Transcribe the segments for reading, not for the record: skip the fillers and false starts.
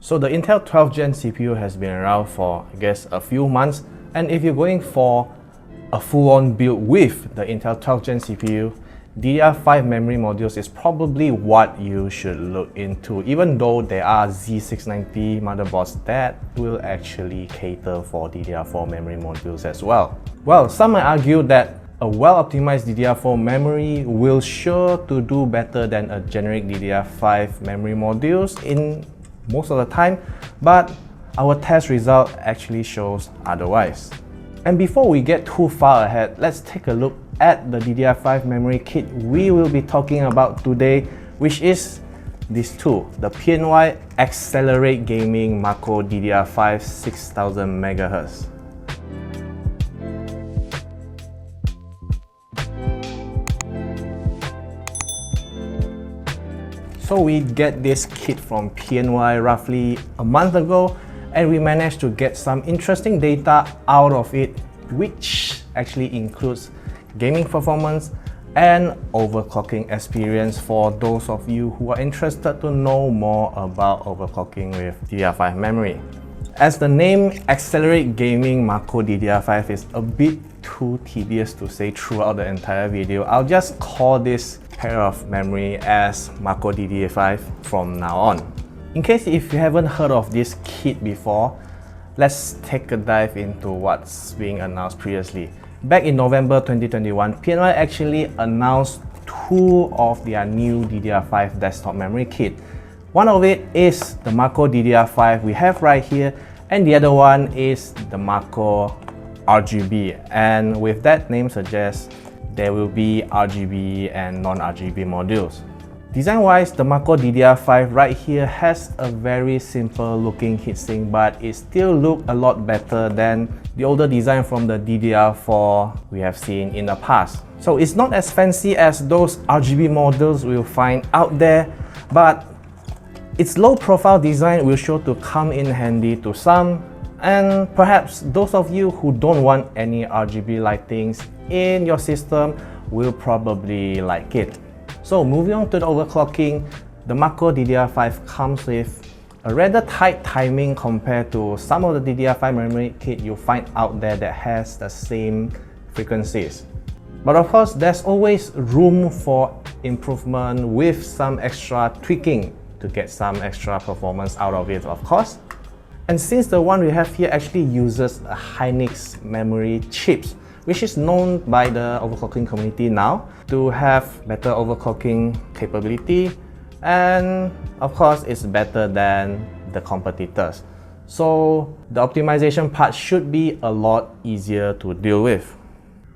So the Intel 12th Gen CPU has been around for, I guess, a few months, and if you're going for a full-on build with the Intel 12th Gen CPU, DDR5 memory modules is probably what you should look into, even though there are Z690 motherboards that will actually cater for DDR4 memory modules as well. Well, some might argue that a well-optimized DDR4 memory will sure to do better than a generic DDR5 memory modules in most of the time, but our test result actually shows otherwise. And before we get too far ahead, let's take a look at the DDR5 memory kit we will be talking about today, which is this tool, the PNY XLR8 Gaming MAKO DDR5 6000MHz. So we get this kit from PNY roughly a month ago, and we managed to get some interesting data out of it, which actually includes gaming performance and overclocking experience for those of you who are interested to know more about overclocking with DDR5 memory. As the name XLR8 Gaming MAKO DDR5 is a bit too tedious to say throughout the entire video, I'll just call this pair of memory as MAKO DDR5 from now on. In case if you haven't heard of this kit before, let's take a dive into what's being announced previously. Back in November 2021, PNY actually announced two of their new DDR5 desktop memory kit. One of it is the MAKO DDR5 we have right here, and the other one is the MAKO RGB. And with that name suggests there will be RGB and non-RGB modules. Design-wise, the MAKO DDR5 right here has a very simple looking heatsink, but it still looks a lot better than the older design from the DDR4 we have seen in the past. So it's not as fancy as those RGB models we'll find out there, but its low profile design will sure to come in handy to some, and perhaps those of you who don't want any RGB lightings in your system will probably like it. So moving on to the overclocking, the MAKO DDR5 comes with a rather tight timing compared to some of the DDR5 memory kit you'll find out there that has the same frequencies. But of course, there's always room for improvement with some extra tweaking to get some extra performance out of it, of course. And since the one we have here actually uses a Hynix memory chips, which is known by the overclocking community now to have better overclocking capability, and of course it's better than the competitors. So the optimization part should be a lot easier to deal with.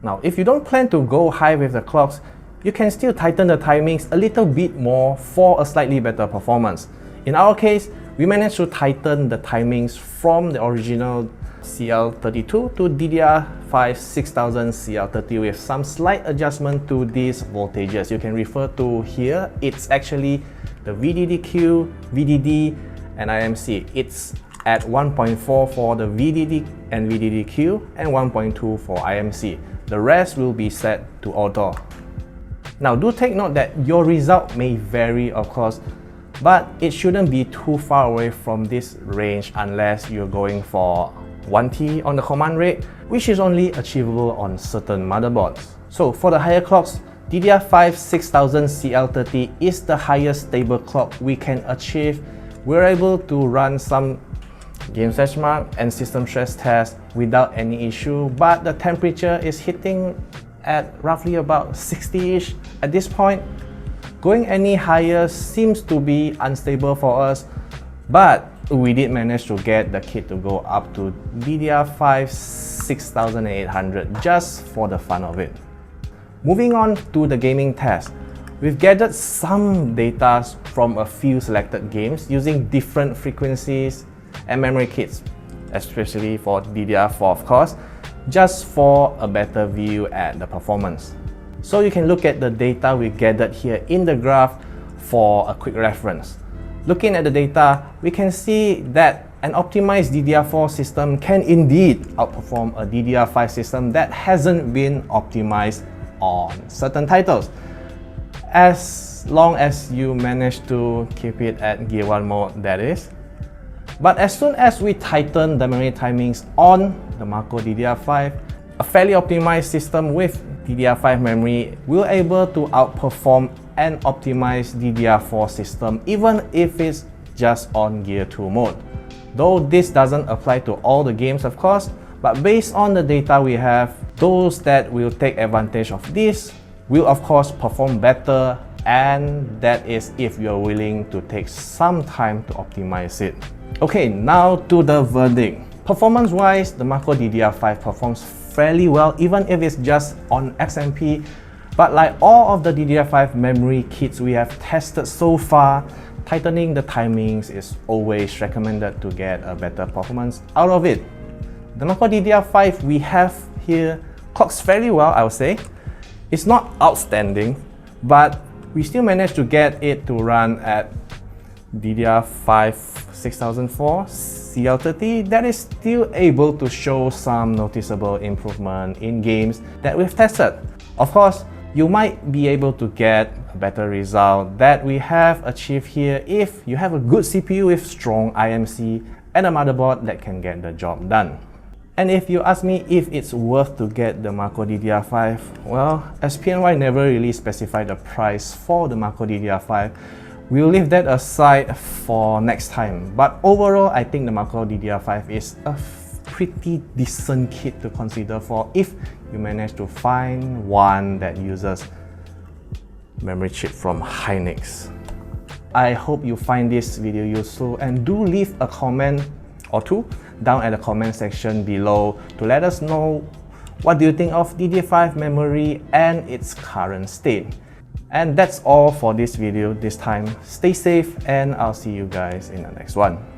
Now, if you don't plan to go high with the clocks, you can still tighten the timings a little bit more for a slightly better performance. In our case, we managed to tighten the timings from the original CL32 to DDR5 6000 CL30 with some slight adjustment to these voltages. You can refer to here, it's actually the VDDQ, VDD and IMC. It's at 1.4 for the VDD and VDDQ and 1.2 for IMC. The rest will be set to auto. Now do take note that your result may vary, of course, but it shouldn't be too far away from this range unless you're going for 1T on the command rate, which is only achievable on certain motherboards. So for the higher clocks, DDR5 6000 CL30 is the highest stable clock we can achieve. We're able to run some game benchmark and system stress tests without any issue, but the temperature is hitting at roughly about 60-ish at this point. Going any higher seems to be unstable for us, but we did manage to get the kit to go up to DDR5 6800 just for the fun of it. Moving on to the gaming test, we've gathered some data from a few selected games using different frequencies and memory kits, especially for DDR4 of course, just for a better view at the performance. So you can look at the data we gathered here in the graph for a quick reference. Looking at the data, we can see that an optimized DDR4 system can indeed outperform a DDR5 system that hasn't been optimized on certain titles, as long as you manage to keep it at Gear 1 mode, that is. But as soon as we tighten the memory timings on the MAKO DDR5, a fairly optimized system with DDR5 memory will able to outperform and optimize DDR4 system even if it's just on Gear 2 mode. Though this doesn't apply to all the games of course, but based on the data we have, those that will take advantage of this will of course perform better, and that is if you're willing to take some time to optimize it. Okay, now to the verdict. Performance-wise, the MAKO DDR5 performs fairly well even if it's just on XMP, but like all of the DDR5 memory kits we have tested so far, tightening the timings is always recommended to get a better performance out of it. The MAKO DDR5 we have here clocks fairly well, I would say. It's not outstanding, but we still managed to get it to run at DDR5 6004 CL30 that is still able to show some noticeable improvement in games that we've tested. Of course, you might be able to get a better result that we have achieved here if you have a good CPU with strong IMC and a motherboard that can get the job done. And if you ask me if it's worth to get the MAKO DDR5, well, as PNY never really specified the price for the MAKO DDR5, we'll leave that aside for next time. But overall, I think the MAKO DDR5 is a pretty decent kit to consider for if you manage to find one that uses memory chip from Hynix. I hope you find this video useful, and do leave a comment or two down at the comment section below to let us know what do you think of DDR5 memory and its current state. And that's all for this video this time. Stay safe and I'll see you guys in the next one.